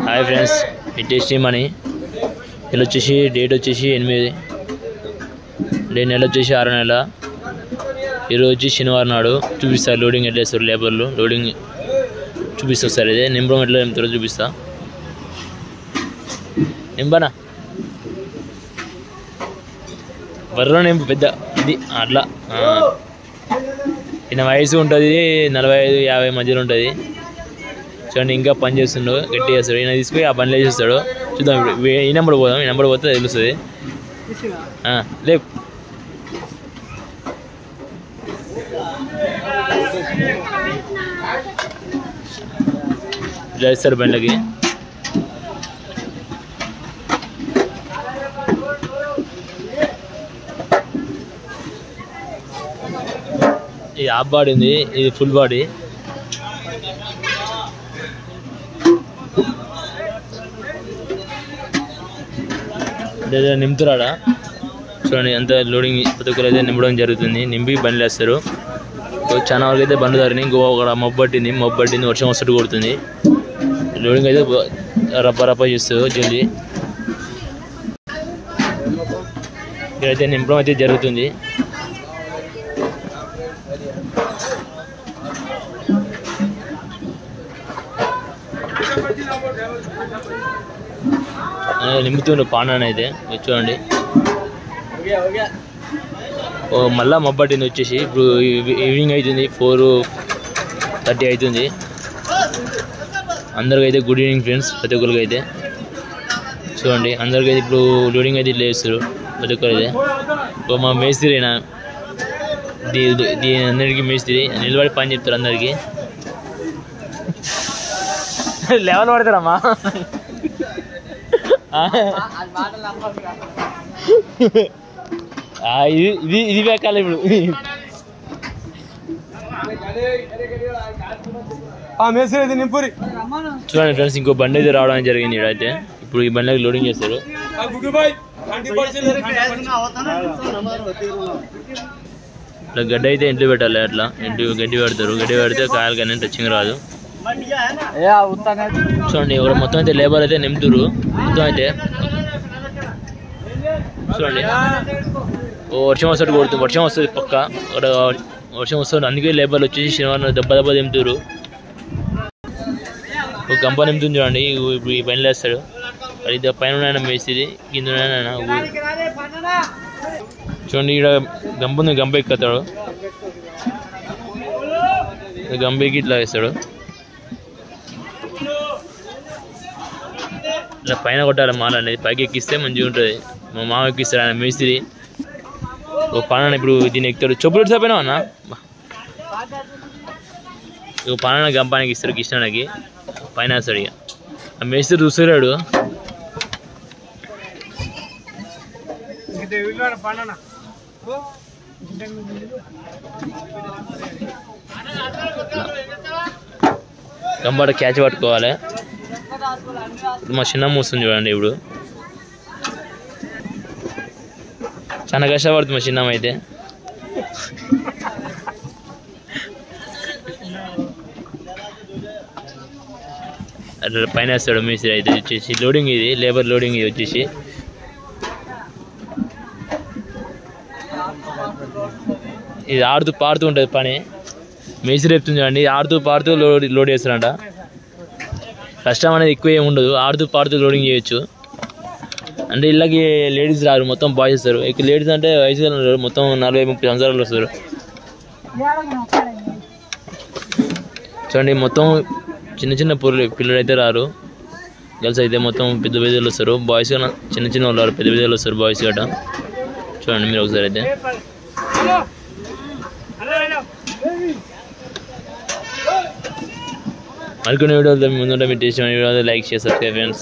Hi friends, ఈ tasty money ఇలా వచ్చేసి డేట్ వచ్చేసి 8 నెల వచ్చేసి 6 నెల. ఈరోజు వచ్చి శనివారం నాడు చూపిస్తారు లోడింగ్ ఎట్లా వేస్తారు. లేబర్లు లోడింగ్ చూపిస్తారు సార్. ఇదే నింబడం ఎట్లా నింపుతారో చూపిస్తా. నింబనా బర్రెలో నింపు పెద్ద ఇది అట్లా. ఈయన వయసు ఉంటుంది 45-50 మధ్యలో ఉంటుంది. చూడండి ఇంకా పని చేస్తుండో గట్టి చేస్తాడు. ఈయన తీసుకుని ఆ బండ్లు వేసేస్తాడు. చూద్దాం ఇప్పుడు ఈ నెంబర్ పోదాం. ఈ నెంబర్ పోతే తెలుస్తుంది. లే ఇట్లా వేస్తారు బండ్లకి. ఇది హాఫ్ బాడీ ఉంది, ఇది ఫుల్ బాడీ. నింపుతారా చూడండి. అంత లోడింగ్ ప్రతి ఒక్కరు అయితే నింపడం జరుగుతుంది. నింపి బండ్లు వేస్తారు. చాలా వరకు అయితే బండ్లు దారిని ఒక మొబ్బట్టింది వర్షం వస్తూ కొడుతుంది. లోడింగ్ అయితే రప్ప చేస్తారు జల్దీ. ఇక్కడైతే నింపడం అయితే జరుగుతుంది. నింపుతుండ్రు పానాన్ని అయితే చూడండి. మళ్ళా మబ్బట్టింది వచ్చేసి. ఇప్పుడు ఈవినింగ్ అవుతుంది, 4:30 అవుతుంది. అందరికైతే గుడ్ ఈవినింగ్ ఫ్రెండ్స్. ప్రతి ఒక్కరికి అయితే చూడండి. అందరికైతే ఇప్పుడు లోడింగ్ అయితే ఇట్లా వేస్తారు ప్రతి ఒక్కరైతే. ఇప్పుడు మా మేస్త్రి అయినా దీని అందరికీ మేస్త్రి నిలబడి పని చెప్తారు అందరికీ. లెవెల్ పడతారమ్మా. ఇది బెక్కాలి ఇప్పుడు. చూడండి ఫ్రెండ్స్, ఇంకో బండి అయితే రావడం జరిగింది ఇక్కడైతే. ఇప్పుడు ఈ బండికి లోడింగ్ చేస్తారు. ఇట్లా గడ్డి అయితే ఇంట్లో పెట్టాలి. అట్లా గడ్డి పెడతారు. గడ్డి పెడితే కాయలు కానీ టచింగ్ రాదు. చూడండి ఇక్కడ మొత్తం అయితే లేబర్ అయితే నింపుతురు. మొత్తం అయితే చూడండి. వర్షం వస్తుంది కొడుతుంది. వర్షం వస్తుంది పక్క. అక్కడ వర్షం వస్తుంది. అందుకే లేబర్లు వచ్చేసి శనివారం దెబ్బ నింపుతురు. ఒక గంప నింపుతుంది చూడండి. ఇప్పుడు ఈ బండ్లు వేస్తాడు. అది పైన మేస్తుంది, కింద చూడండి. ఇక్కడ గంప ఉంది, గంప ఎక్కుతాడు. గంపకి ఇట్లా వేస్తాడు. ఇట్లా పైన కొట్టాలి మాల అనేది. పైకి ఎక్కిస్తే మంచిగా ఉంటుంది. మా మామ ఎక్కిస్తాడు, ఆయన మేస్త్రి. ఓ పాన ఇప్పుడు దీన్ని ఎక్కుతాడు. చెప్పులు సరిపోయినా అన్న. ఇక పాన గంపానికి ఇస్తాడు, కృష్ణానికి పైన వేస్తాడు. ఇక ఆ మేస్త్రి చూస్తున్నాడు. గంపాట క్యాచ్ పట్టుకోవాలి. ఇప్పుడు మా చిన్న మూస్తుంది చూడండి. ఇప్పుడు చాలా కష్టపడుతుంది మా చిన్నమ్మ అయితే. అట్లా పైన వేస్తాడు మేస్త్రి అయితే. వచ్చేసి లోడింగ్ ఇది లేబర్ లోడింగ్ ఇది వచ్చేసి. ఇది ఆడుతూ పాడుతూ ఉంటుంది పని. మేస్త్రి చెప్తుంది చూడండి. ఆడుతూ పాడుతూ లోడ్ చేస్తారంట. కష్టం అనేది ఎక్కువ ఏమి ఉండదు. ఆడుతూ పాడుతూ లోడింగ్ చేయొచ్చు. అంటే ఇళ్ళకి లేడీస్ రారు, మొత్తం బాయ్స్ వస్తారు. ఇక్కడ లేడీస్ అంటే వయసు మొత్తం 40-30 సంవత్సరాలు వస్తారు. చూడండి మొత్తం చిన్న పిల్లలు అయితే రారు. గర్ల్స్ అయితే మొత్తం పెద్ద పెద్దలు వస్తారు. బాయ్స్ కన్నా చిన్న వాళ్ళు పెద్ద పెద్దలు వస్తారు బాయ్స్ గట్ట. చూడండి మీరు ఒకసారి అయితే. మరికొన్ని వీడియోలు ముందుంటే మీరు చేసిన వీడియో లైక్ చేసి సబ్స్క్రైబ్ ఫ్రెండ్స్.